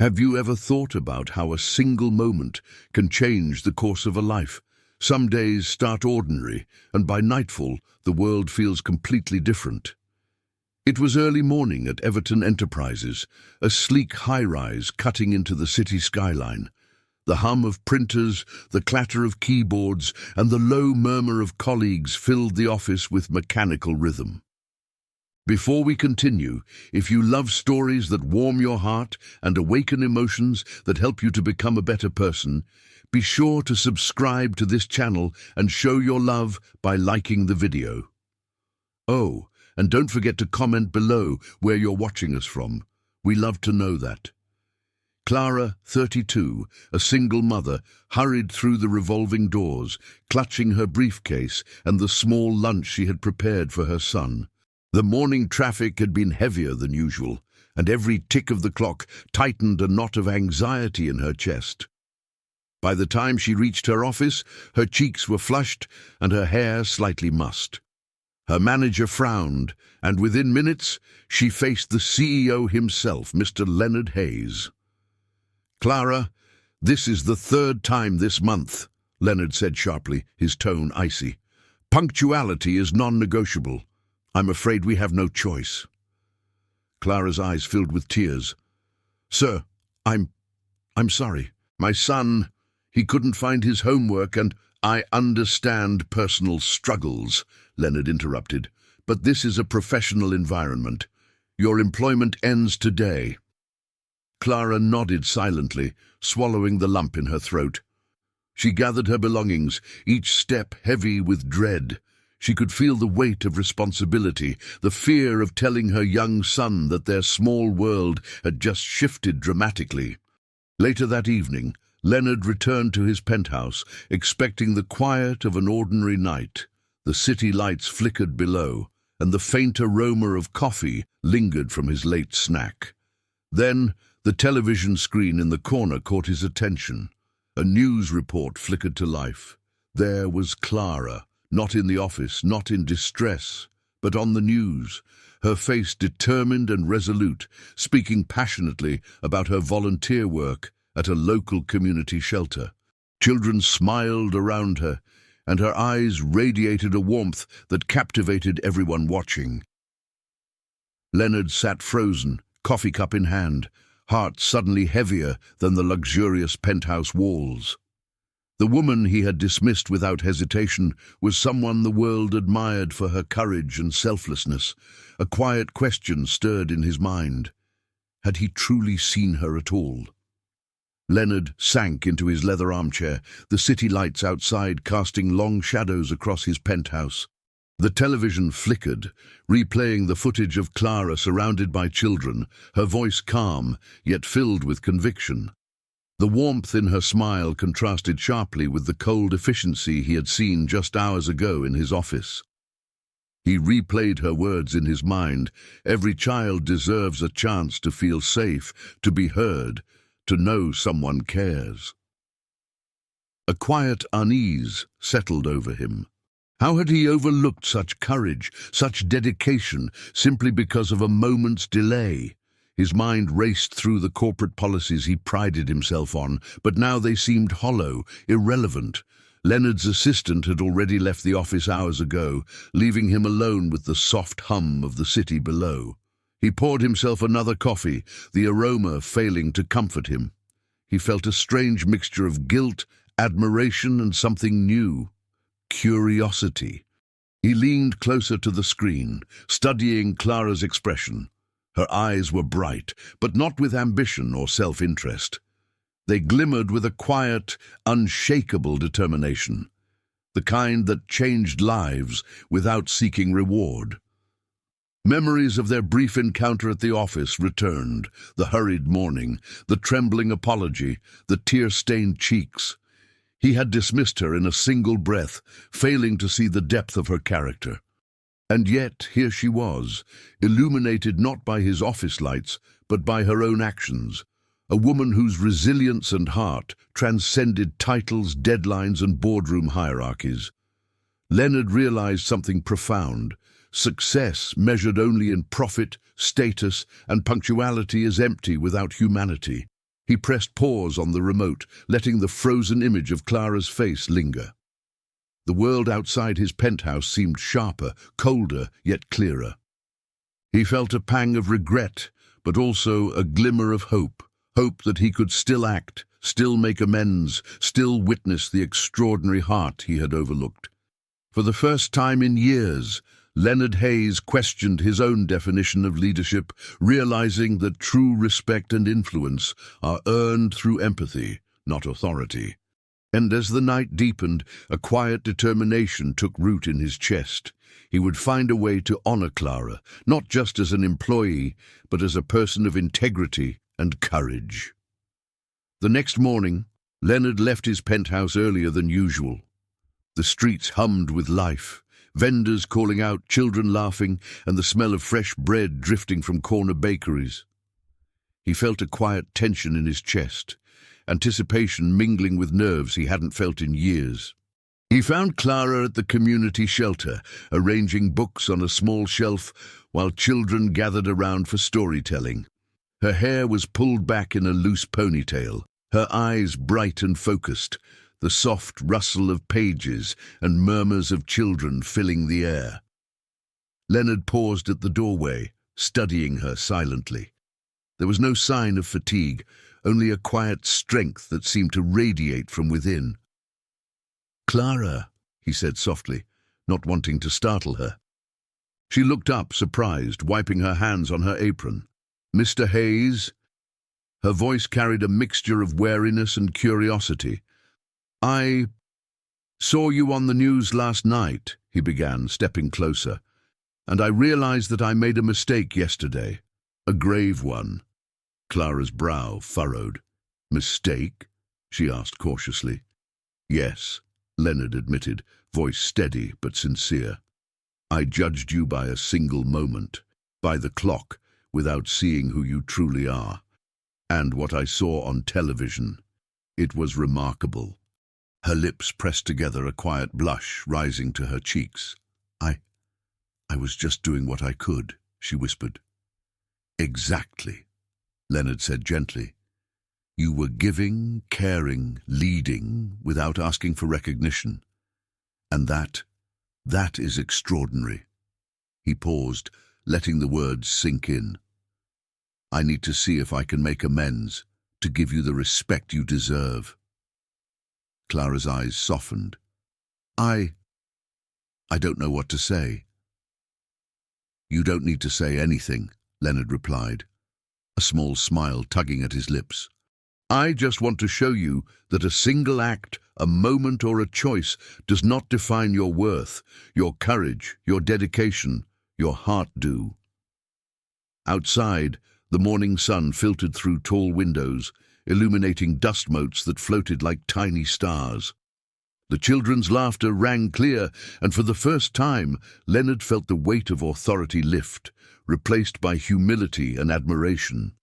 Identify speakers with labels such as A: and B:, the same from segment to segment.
A: Have you ever thought about how a single moment can change the course of a life? Some days start ordinary, and by nightfall, the world feels completely different. It was early morning at Everton Enterprises, a sleek high-rise cutting into the city skyline. The hum of printers, the clatter of keyboards, and the low murmur of colleagues filled the office with mechanical rhythm. Before we continue, if you love stories that warm your heart and awaken emotions that help you to become a better person, be sure to subscribe to this channel and show your love by liking the video. Oh, and don't forget to comment below where you're watching us from. We love to know that. Clara, 32, a single mother, hurried through the revolving doors, clutching her briefcase and the small lunch she had prepared for her son. The morning traffic had been heavier than usual, and every tick of the clock tightened a knot of anxiety in her chest. By the time she reached her office, her cheeks were flushed and her hair slightly mussed. Her manager frowned, and within minutes she faced the CEO himself, Mr. Leonard Hayes. "Clara, this is the third time this month," Leonard said sharply, his tone icy. "Punctuality is non-negotiable. I'm afraid we have no choice." Clara's eyes filled with tears. "Sir, I'm sorry. My son, he couldn't find his homework and—" "I understand personal struggles," Leonard interrupted, "but this is a professional environment. Your employment ends today." Clara nodded silently, swallowing the lump in her throat. She gathered her belongings, each step heavy with dread. She could feel the weight of responsibility, the fear of telling her young son that their small world had just shifted dramatically. Later that evening, Leonard returned to his penthouse, expecting the quiet of an ordinary night. The city lights flickered below, and the faint aroma of coffee lingered from his late snack. Then, the television screen in the corner caught his attention. A news report flickered to life. There was Clara, not in the office, not in distress, but on the news, her face determined and resolute, speaking passionately about her volunteer work at a local community shelter. Children smiled around her, and her eyes radiated a warmth that captivated everyone watching. Leonard sat frozen, coffee cup in hand, heart suddenly heavier than the luxurious penthouse walls. The woman he had dismissed without hesitation was someone the world admired for her courage and selflessness. A quiet question stirred in his mind. Had he truly seen her at all? Leonard sank into his leather armchair, the city lights outside casting long shadows across his penthouse. The television flickered, replaying the footage of Clara surrounded by children, her voice calm, yet filled with conviction. The warmth in her smile contrasted sharply with the cold efficiency he had seen just hours ago in his office. He replayed her words in his mind. Every child deserves a chance to feel safe, to be heard, to know someone cares. A quiet unease settled over him. How had he overlooked such courage, such dedication, simply because of a moment's delay? His mind raced through the corporate policies he prided himself on, but now they seemed hollow, irrelevant. Leonard's assistant had already left the office hours ago, leaving him alone with the soft hum of the city below. He poured himself another coffee, the aroma failing to comfort him. He felt a strange mixture of guilt, admiration, and something new. Curiosity. He leaned closer to the screen, studying Clara's expression. Her eyes were bright, but not with ambition or self-interest. They glimmered with a quiet, unshakable determination, the kind that changed lives without seeking reward. Memories of their brief encounter at the office returned, the hurried morning, the trembling apology, the tear-stained cheeks. He had dismissed her in a single breath, failing to see the depth of her character. And yet, here she was, illuminated not by his office lights, but by her own actions, a woman whose resilience and heart transcended titles, deadlines, and boardroom hierarchies. Leonard realized something profound. Success, measured only in profit, status, and punctuality, is empty without humanity. He pressed pause on the remote, letting the frozen image of Clara's face linger. The world outside his penthouse seemed sharper, colder, yet clearer. He felt a pang of regret, but also a glimmer of hope. Hope that he could still act, still make amends, still witness the extraordinary heart he had overlooked. For the first time in years, Leonard Hayes questioned his own definition of leadership, realizing that true respect and influence are earned through empathy, not authority. And as the night deepened, a quiet determination took root in his chest. He would find a way to honor Clara, not just as an employee, but as a person of integrity and courage. The next morning, Leonard left his penthouse earlier than usual. The streets hummed with life, vendors calling out, children laughing, and the smell of fresh bread drifting from corner bakeries. He felt a quiet tension in his chest, anticipation mingling with nerves he hadn't felt in years. He found Clara at the community shelter, arranging books on a small shelf while children gathered around for storytelling. Her hair was pulled back in a loose ponytail, her eyes bright and focused, the soft rustle of pages and murmurs of children filling the air. Leonard paused at the doorway, studying her silently. There was no sign of fatigue, only a quiet strength that seemed to radiate from within. "Clara," he said softly, not wanting to startle her. She looked up, surprised, wiping her hands on her apron. "Mr. Hayes?" Her voice carried a mixture of wariness and curiosity. "I saw you on the news last night," he began, stepping closer, "and I realized that I made a mistake yesterday. A grave one." Clara's brow furrowed. "Mistake?" she asked cautiously. "Yes," Leonard admitted, voice steady but sincere. "I judged you by a single moment, by the clock, without seeing who you truly are. And what I saw on television, it was remarkable." Her lips pressed together, a quiet blush rising to her cheeks. I was just doing what I could," she whispered. "Exactly," Leonard said gently. "You were giving, caring, leading, without asking for recognition. And that is extraordinary." He paused, letting the words sink in. "I need to see if I can make amends, to give you the respect you deserve." Clara's eyes softened. I don't know what to say." "You don't need to say anything," Leonard replied, a small smile tugging at his lips. "I just want to show you that a single act, a moment or a choice does not define your worth. Your courage, your dedication, your heart do." Outside, the morning sun filtered through tall windows, illuminating dust motes that floated like tiny stars. The children's laughter rang clear, and for the first time, Leonard felt the weight of authority lift, replaced by humility and admiration.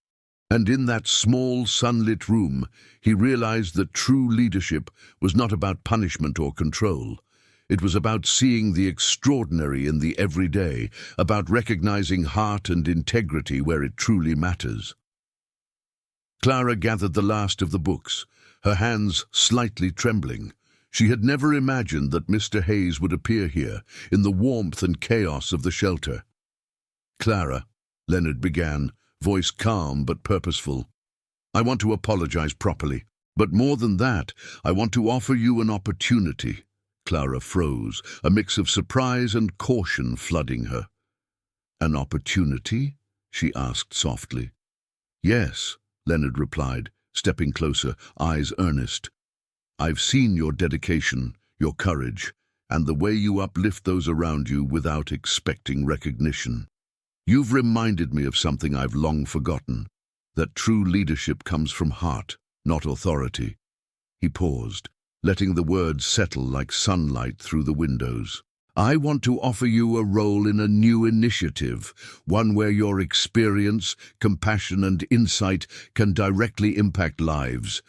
A: And in that small, sunlit room, he realized that true leadership was not about punishment or control. It was about seeing the extraordinary in the everyday, about recognizing heart and integrity where it truly matters. Clara gathered the last of the books, her hands slightly trembling. She had never imagined that Mr. Hayes would appear here, in the warmth and chaos of the shelter. "Clara," Leonard began, voice calm but purposeful, "I want to apologize properly. But more than that, I want to offer you an opportunity." Clara froze, a mix of surprise and caution flooding her. "An opportunity?" she asked softly. "Yes," Leonard replied, stepping closer, eyes earnest. "I've seen your dedication, your courage, and the way you uplift those around you without expecting recognition. You've reminded me of something I've long forgotten, that true leadership comes from heart, not authority." He paused, letting the words settle like sunlight through the windows. "I want to offer you a role in a new initiative, one where your experience, compassion, and insight can directly impact lives.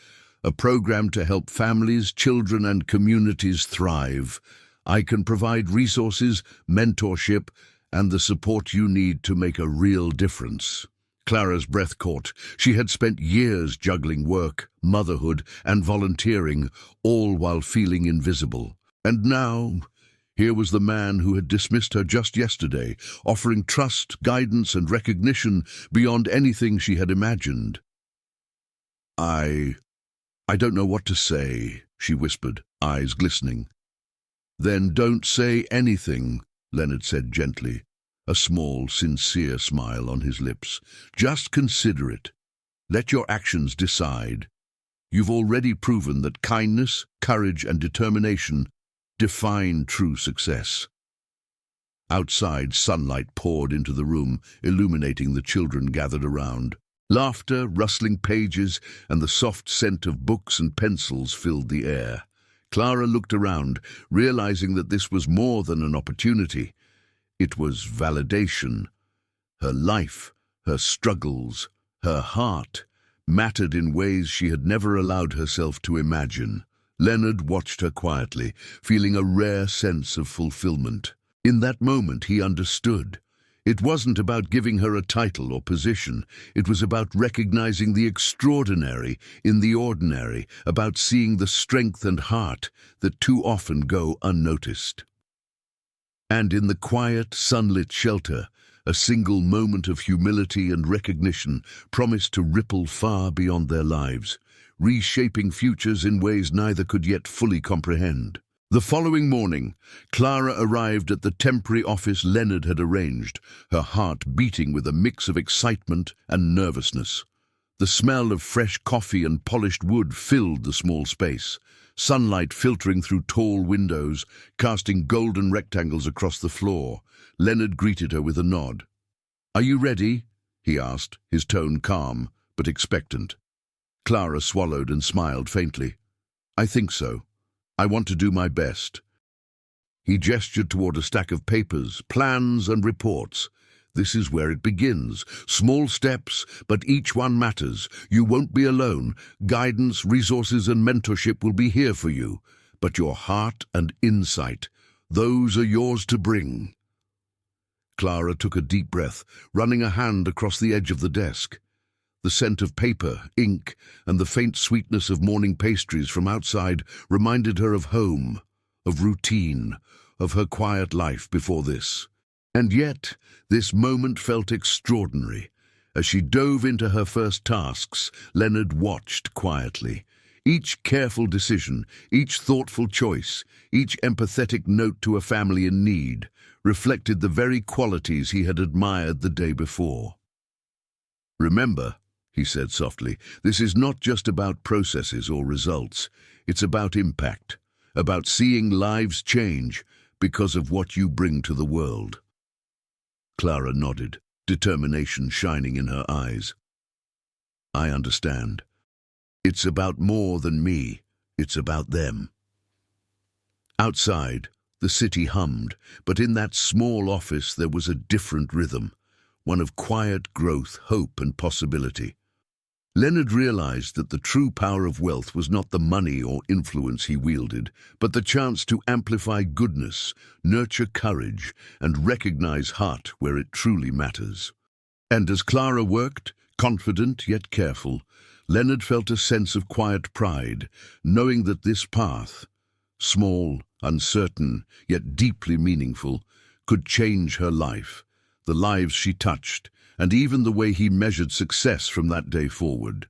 A: A program to help families, children, and communities thrive. I can provide resources, mentorship, and the support you need to make a real difference." Clara's breath caught. She had spent years juggling work, motherhood, and volunteering, all while feeling invisible. And now, here was the man who had dismissed her just yesterday, offering trust, guidance, and recognition beyond anything she had imagined. I don't know what to say, she whispered, eyes glistening. Then don't say anything, Leonard said gently, a small, sincere smile on his lips. Just consider it. Let your actions decide. You've already proven that kindness, courage, and determination define true success. Outside, sunlight poured into the room, illuminating the children gathered around. Laughter, rustling pages, and the soft scent of books and pencils filled the air. Clara looked around, realizing that this was more than an opportunity. It was validation. Her life, her struggles, her heart mattered in ways she had never allowed herself to imagine. Leonard watched her quietly, feeling a rare sense of fulfillment. In that moment, he understood. It wasn't about giving her a title or position. It was about recognizing the extraordinary in the ordinary, about seeing the strength and heart that too often go unnoticed. And in the quiet, sunlit shelter, a single moment of humility and recognition promised to ripple far beyond their lives, reshaping futures in ways neither could yet fully comprehend. The following morning, Clara arrived at the temporary office Leonard had arranged, her heart beating with a mix of excitement and nervousness. The smell of fresh coffee and polished wood filled the small space, sunlight filtering through tall windows, casting golden rectangles across the floor. Leonard greeted her with a nod. "Are you ready?" he asked, his tone calm but expectant. Clara swallowed and smiled faintly. "I think so. I want to do my best." He gestured toward a stack of papers, plans, and reports. "This is where it begins. Small steps, but each one matters. You won't be alone. Guidance, resources, and mentorship will be here for you. But your heart and insight, those are yours to bring." Clara took a deep breath, running a hand across the edge of the desk. The scent of paper, ink, and the faint sweetness of morning pastries from outside reminded her of home, of routine, of her quiet life before this. And yet, this moment felt extraordinary. As she dove into her first tasks, Leonard watched quietly. Each careful decision, each thoughtful choice, each empathetic note to a family in need reflected the very qualities he had admired the day before. "Remember," he said softly, "this is not just about processes or results. It's about impact, about seeing lives change because of what you bring to the world." Clara nodded, determination shining in her eyes. "I understand. It's about more than me. It's about them." Outside, the city hummed, but in that small office there was a different rhythm, one of quiet growth, hope, and possibility. Leonard realized that the true power of wealth was not the money or influence he wielded, but the chance to amplify goodness, nurture courage, and recognize heart where it truly matters. And as Clara worked, confident yet careful, Leonard felt a sense of quiet pride, knowing that this path, small, uncertain, yet deeply meaningful, could change her life, the lives she touched, and even the way he measured success from that day forward.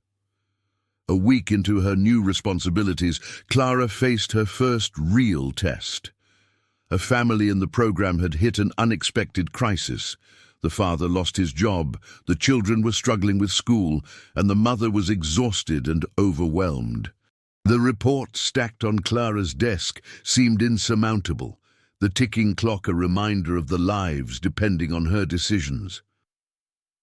A: A week into her new responsibilities, Clara faced her first real test. A family in the program had hit an unexpected crisis. The father lost his job, the children were struggling with school, and the mother was exhausted and overwhelmed. The report stacked on Clara's desk seemed insurmountable, the ticking clock a reminder of the lives depending on her decisions.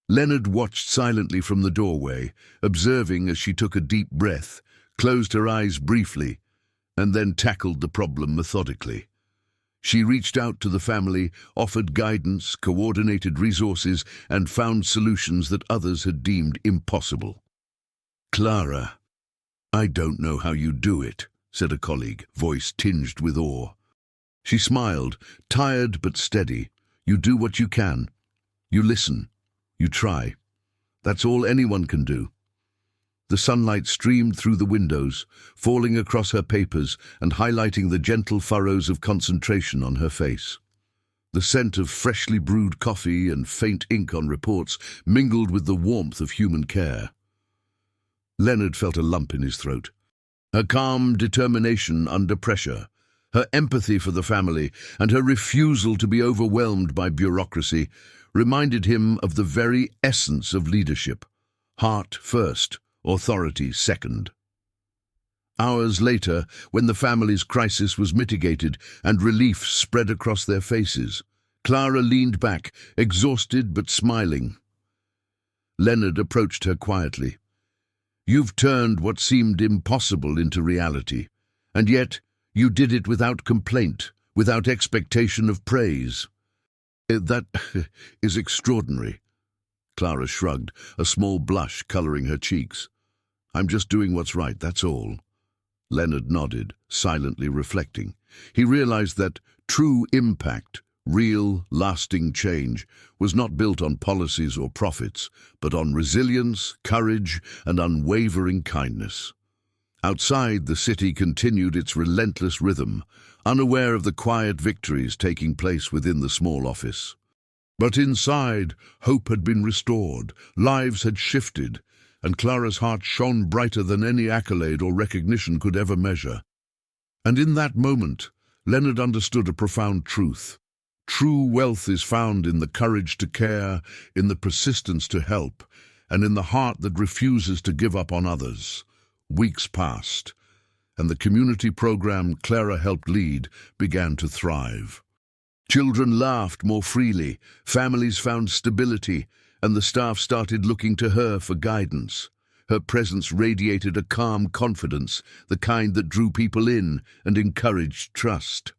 A: Leonard watched silently from the doorway, observing as she took a deep breath, closed her eyes briefly, and then tackled the problem methodically. She reached out to the family, offered guidance, coordinated resources, and found solutions that others had deemed impossible. "Clara, I don't know how you do it," said a colleague, voice tinged with awe. She smiled, tired but steady. "You do what you can. You listen. You try. That's all anyone can do. The sunlight streamed through the windows, falling across her papers and highlighting the gentle furrows of concentration on her face. The scent of freshly brewed coffee and faint ink on reports mingled with the warmth of human care. Leonard felt a lump in his throat. Her calm determination under pressure, her empathy for the family, and her refusal to be overwhelmed by bureaucracy reminded him of the very essence of leadership. Heart first, authority second. Hours later, when the family's crisis was mitigated and relief spread across their faces, Clara leaned back, exhausted but smiling. Leonard approached her quietly. "You've turned what seemed impossible into reality, and yet you did it without complaint, without expectation of praise." "That is extraordinary." Clara shrugged, a small blush coloring her cheeks. "I'm just doing what's right, that's all." Leonard nodded, silently reflecting. He realized that true impact, real, lasting change, was not built on policies or profits, but on resilience, courage, and unwavering kindness. Outside, the city continued its relentless rhythm, unaware of the quiet victories taking place within the small office. But inside, hope had been restored, lives had shifted, and Clara's heart shone brighter than any accolade or recognition could ever measure. And in that moment, Leonard understood a profound truth. True wealth is found in the courage to care, in the persistence to help, and in the heart that refuses to give up on others. Weeks passed, and the community program Clara helped lead began to thrive. Children laughed more freely, families found stability, and the staff started looking to her for guidance. Her presence radiated a calm confidence, the kind that drew people in and encouraged trust.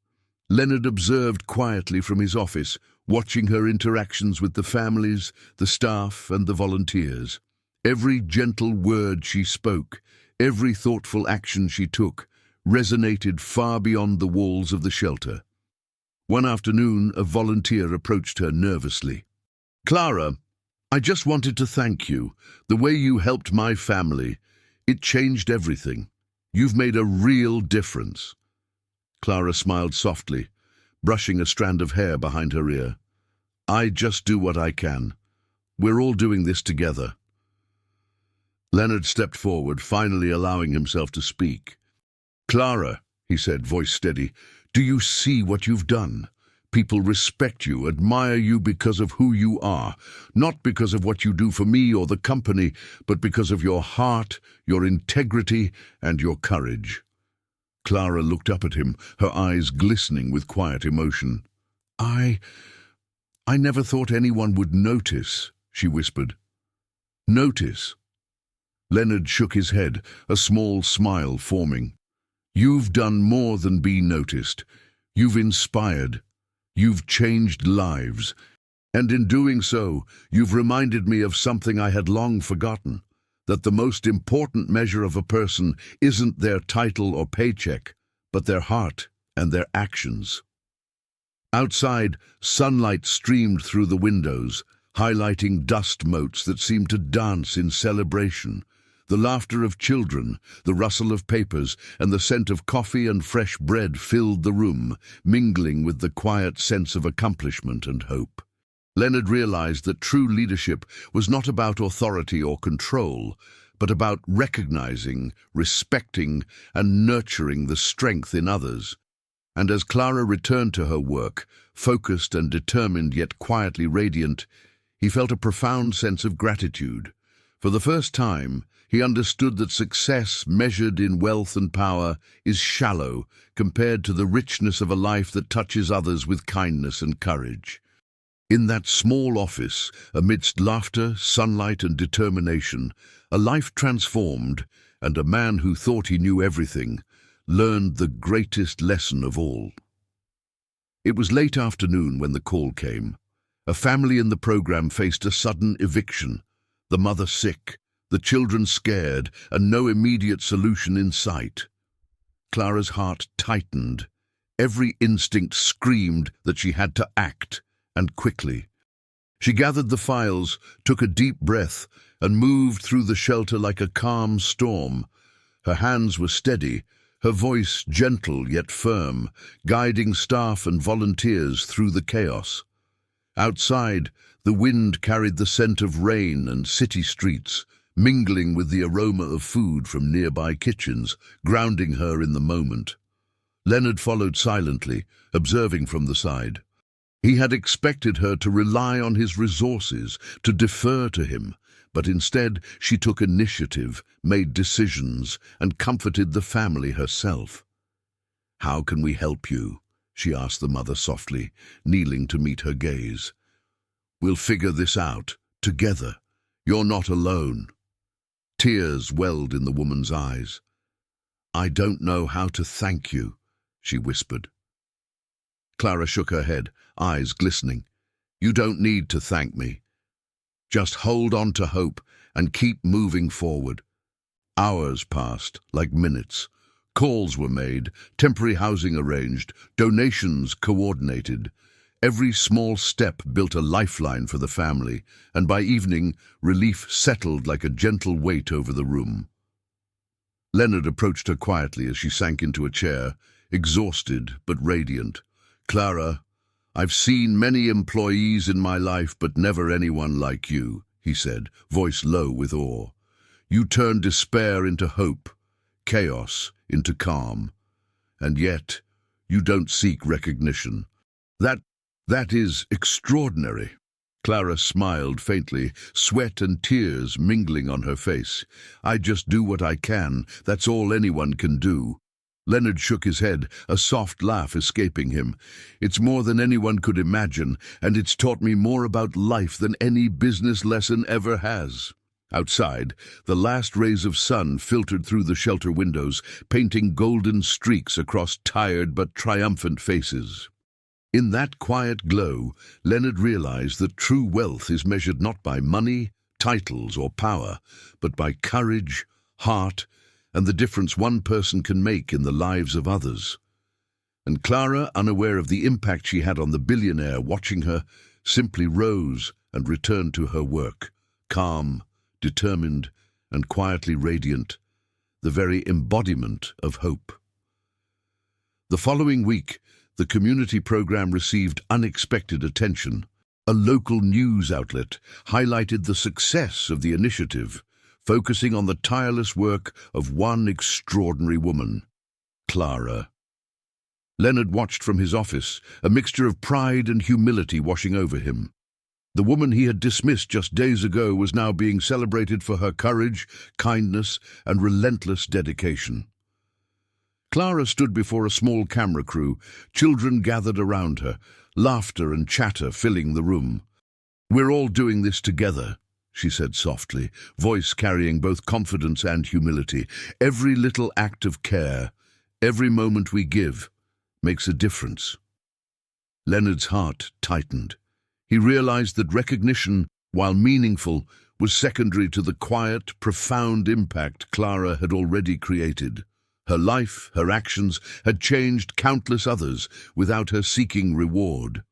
A: Leonard observed quietly from his office, watching her interactions with the families, the staff, and the volunteers. Every gentle word she spoke, every thoughtful action she took, resonated far beyond the walls of the shelter. One afternoon, a volunteer approached her nervously. "Clara, I just wanted to thank you. The way you helped my family, it changed everything. You've made a real difference." Clara smiled softly, brushing a strand of hair behind her ear. "I just do what I can. We're all doing this together." Leonard stepped forward, finally allowing himself to speak. "Clara," he said, voice steady, "do you see what you've done? People respect you, admire you because of who you are, not because of what you do for me or the company, but because of your heart, your integrity, and your courage." Clara looked up at him, her eyes glistening with quiet emotion. I never thought anyone would notice," she whispered. "Notice?" Leonard shook his head, a small smile forming. "You've done more than be noticed. You've inspired. You've changed lives. And in doing so, you've reminded me of something I had long forgotten, that the most important measure of a person isn't their title or paycheck, but their heart and their actions." Outside, sunlight streamed through the windows, highlighting dust motes that seemed to dance in celebration. The laughter of children, the rustle of papers, and the scent of coffee and fresh bread filled the room, mingling with the quiet sense of accomplishment and hope. Leonard realized that true leadership was not about authority or control, but about recognizing, respecting, and nurturing the strength in others. And as Clara returned to her work, focused and determined yet quietly radiant, he felt a profound sense of gratitude. For the first time, he understood that success measured in wealth and power is shallow compared to the richness of a life that touches others with kindness and courage. In that small office, amidst laughter, sunlight, and determination, a life transformed, and a man who thought he knew everything learned the greatest lesson of all. It was late afternoon when the call came. A family in the program faced a sudden eviction, the mother sick, the children scared, and no immediate solution in sight. Clara's heart tightened. Every instinct screamed that she had to act, and quickly. She gathered the files, took a deep breath, and moved through the shelter like a calm storm. Her hands were steady, her voice gentle yet firm, guiding staff and volunteers through the chaos. Outside, the wind carried the scent of rain and city streets, mingling with the aroma of food from nearby kitchens, grounding her in the moment. Leonard followed silently, observing from the side. He had expected her to rely on his resources, to defer to him, but instead she took initiative, made decisions, and comforted the family herself. "How can we help you?" she asked the mother softly, kneeling to meet her gaze. "We'll figure this out, together. You're not alone." Tears welled in the woman's eyes. "I don't know how to thank you," she whispered. Clara shook her head, eyes glistening. "You don't need to thank me. Just hold on to hope and keep moving forward." Hours passed, like minutes. Calls were made, temporary housing arranged, donations coordinated. Every small step built a lifeline for the family, and by evening, relief settled like a gentle weight over the room. Leonard approached her quietly as she sank into a chair, exhausted but radiant. "Clara, I've seen many employees in my life, but never anyone like you," he said, voice low with awe. "You turn despair into hope, chaos into calm. And yet, you don't seek recognition. That is extraordinary." Clara smiled faintly, sweat and tears mingling on her face. "I just do what I can. That's all anyone can do." Leonard shook his head, a soft laugh escaping him. "It's more than anyone could imagine, and it's taught me more about life than any business lesson ever has." Outside, the last rays of sun filtered through the shelter windows, painting golden streaks across tired but triumphant faces. In that quiet glow, Leonard realized that true wealth is measured not by money, titles, or power, but by courage, heart, and the difference one person can make in the lives of others. And Clara, unaware of the impact she had on the billionaire watching her, simply rose and returned to her work, calm, determined, and quietly radiant, the very embodiment of hope. The following week, the community program received unexpected attention. A local news outlet highlighted the success of the initiative, focusing on the tireless work of one extraordinary woman, Clara. Leonard watched from his office, a mixture of pride and humility washing over him. The woman he had dismissed just days ago was now being celebrated for her courage, kindness, and relentless dedication. Clara stood before a small camera crew. Children gathered around her, laughter and chatter filling the room. "We're all doing this together," she said softly, voice carrying both confidence and humility. "Every little act of care, every moment we give, makes a difference." Leonard's heart tightened. He realized that recognition, while meaningful, was secondary to the quiet, profound impact Clara had already created. Her life, her actions, had changed countless others without her seeking reward.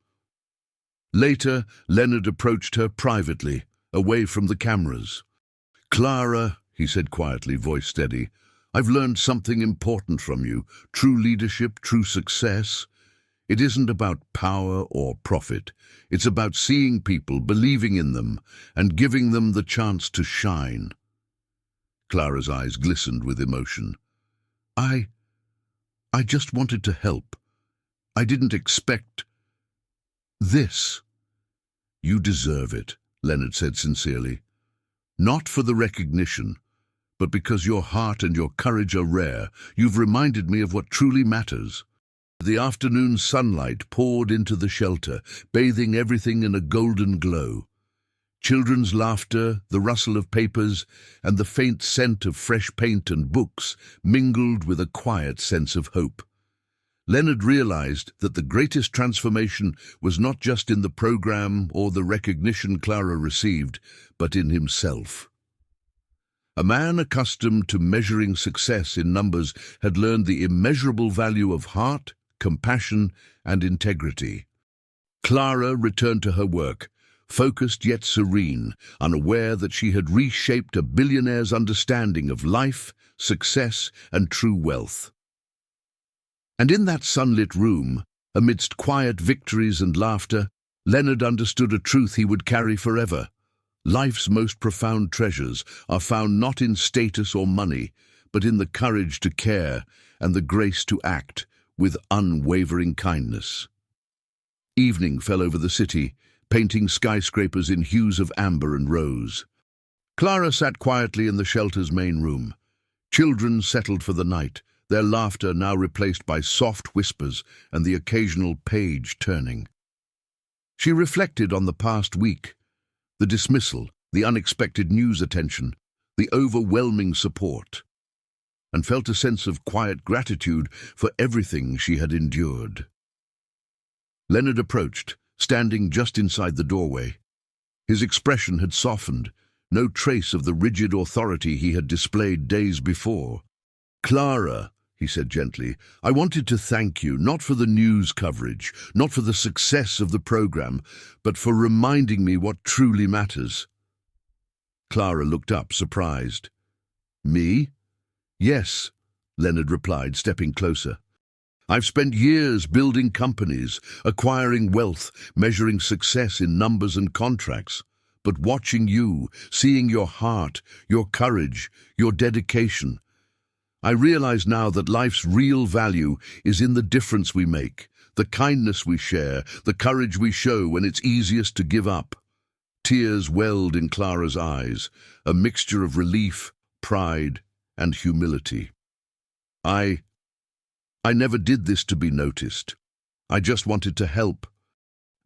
A: Later, Leonard approached her privately, away from the cameras. "Clara," he said quietly, voice steady, "I've learned something important from you. True leadership, true success. It isn't about power or profit. It's about seeing people, believing in them, and giving them the chance to shine." Clara's eyes glistened with emotion. I just wanted to help. I didn't expect this." "You deserve it," Leonard said sincerely. "Not for the recognition, but because your heart and your courage are rare. You've reminded me of what truly matters." The afternoon sunlight poured into the shelter, bathing everything in a golden glow. Children's laughter, the rustle of papers, and the faint scent of fresh paint and books mingled with a quiet sense of hope. Leonard realized that the greatest transformation was not just in the program or the recognition Clara received, but in himself. A man accustomed to measuring success in numbers had learned the immeasurable value of heart, compassion, and integrity. Clara returned to her work, focused yet serene, unaware that she had reshaped a billionaire's understanding of life, success, and true wealth. And in that sunlit room, amidst quiet victories and laughter, Leonard understood a truth he would carry forever. Life's most profound treasures are found not in status or money, but in the courage to care and the grace to act with unwavering kindness. Evening fell over the city, painting skyscrapers in hues of amber and rose. Clara sat quietly in the shelter's main room. Children settled for the night, their laughter now replaced by soft whispers and the occasional page turning. She reflected on the past week, the dismissal, the unexpected news attention, the overwhelming support, and felt a sense of quiet gratitude for everything she had endured. Leonard approached, standing just inside the doorway. His expression had softened, no trace of the rigid authority he had displayed days before. "Clara," he said gently, "I wanted to thank you, not for the news coverage, not for the success of the program, but for reminding me what truly matters." Clara looked up, surprised. "Me?" "Yes," Leonard replied, stepping closer. "I've spent years building companies, acquiring wealth, measuring success in numbers and contracts. But watching you, seeing your heart, your courage, your dedication, I realize now that life's real value is in the difference we make, the kindness we share, the courage we show when it's easiest to give up." Tears welled in Clara's eyes, a mixture of relief, pride, and humility. I never did this to be noticed. I just wanted to help."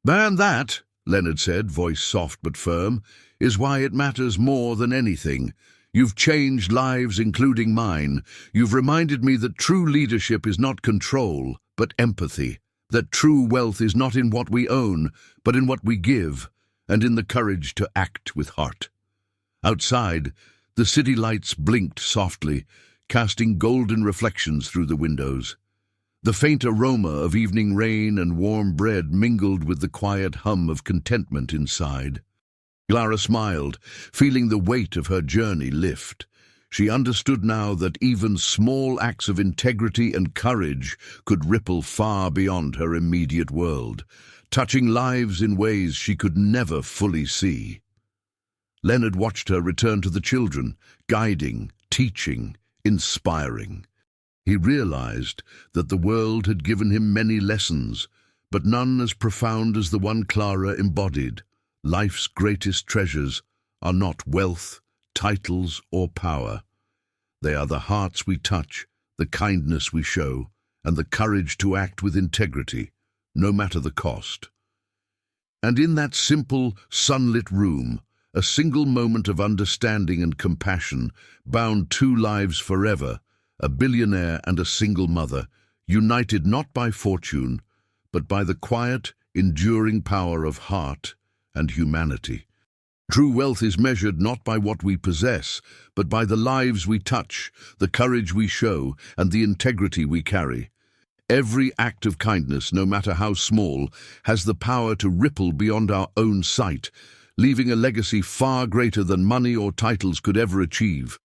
A: "And that," Leonard said, voice soft but firm, "is why it matters more than anything. You've changed lives, including mine. You've reminded me that true leadership is not control, but empathy. That true wealth is not in what we own, but in what we give, and in the courage to act with heart." Outside, the city lights blinked softly, casting golden reflections through the windows. The faint aroma of evening rain and warm bread mingled with the quiet hum of contentment inside. Clara smiled, feeling the weight of her journey lift. She understood now that even small acts of integrity and courage could ripple far beyond her immediate world, touching lives in ways she could never fully see. Leonard watched her return to the children, guiding, teaching, inspiring. He realized that the world had given him many lessons, but none as profound as the one Clara embodied. Life's greatest treasures are not wealth, titles, or power. They are the hearts we touch, the kindness we show, and the courage to act with integrity, no matter the cost. And in that simple, sunlit room, a single moment of understanding and compassion bound two lives forever, a billionaire and a single mother, united not by fortune, but by the quiet, enduring power of heart and humanity. True wealth is measured not by what we possess, but by the lives we touch, the courage we show, and the integrity we carry. Every act of kindness, no matter how small, has the power to ripple beyond our own sight, leaving a legacy far greater than money or titles could ever achieve.